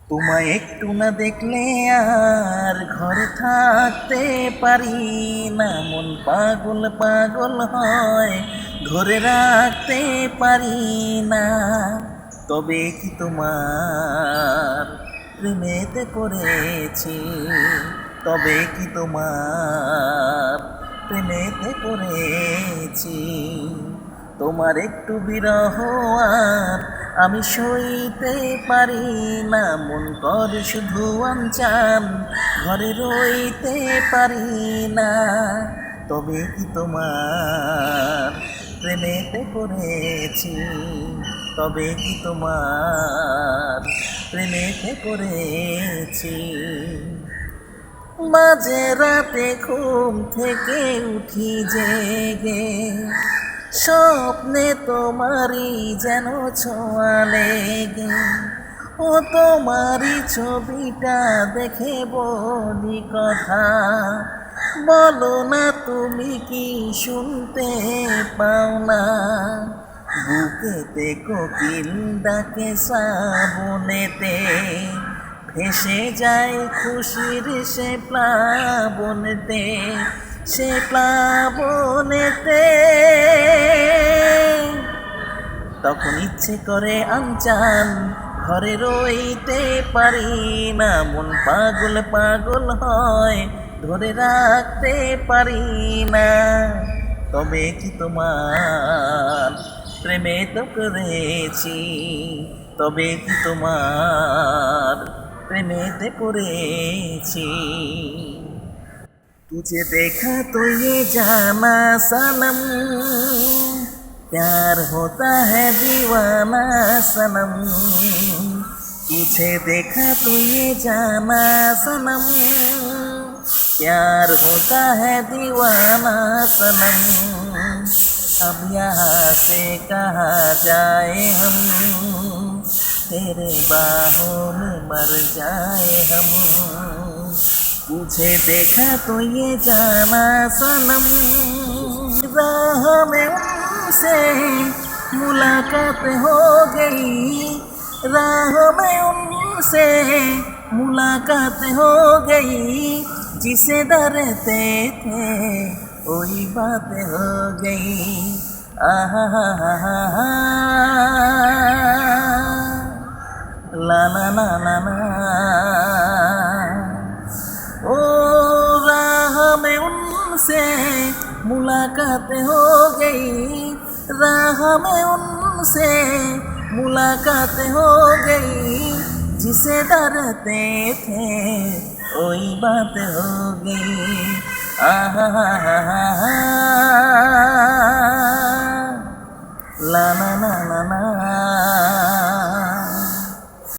তোমায় একটু না দেখলে আর ঘরে থাকতে পারি না, মন পাগল পাগল হয়, ধরে রাখতে পারি না। তবে কি তোমার প্রেমেতে পড়েছি, তবে কি তোমার প্রেমেতে পড়েছি। তোমার একটু বিরহ আর আমি সইতে পারি না, মন করে শুধু আনচান, ঘরে রইতে পারি না। তবে কি তোমার প্রেমেতে পড়েছি, তবে কি তোমার প্রেমেতে পড়েছি। মাঝে রাতে ঘুম থেকে উঠি জেগে, স্বপ্নে তোমারই যেন ছোঁয়া লেগে। ও তোমারই ছবিটা দেখে বলি কথা, বলো না তুমি কি শুনতে পাও না। বুকেতে কোকিল ডাকে শ্রাবণেতে, ভেসে যায় খুশির সে প্লাবনেতে, সে প্লাবনেতে। তখন ইচ্ছে করে আনচান, ঘরে রইতে পারি না, মন পাগল পাগল হয়, ধরে রাখতে পারি না। তবে কি তোমার প্রেমে তো পড়েছি, তবে কি তোমার প্রেমেতে পড়েছি। तुझे देखा तो ये जाना सनम, प्यार होता है दीवाना सनम। तुझे देखा तो ये जाना सनम, प्यार होता है दीवाना सनम। अब यहाँ से कहाँ जाए हम, तेरे बाहों में मर जाए हम। तुझे देखा तो ये जाना सनम, राह में उनसे मुलाकात हो गई, राह में उनसे मुलाकात हो गई। जिसे डरते थे वही बात हो गई। आहा हा हा हा हा, ला ला ला ला ला। ओ राह में उनसे मुलाकात हो गई, राह में उनसे मुलाकात हो गई। जिसे डरते थे वही बात हो गई। आहा हा हा हा हा, ला ला ला ला ला।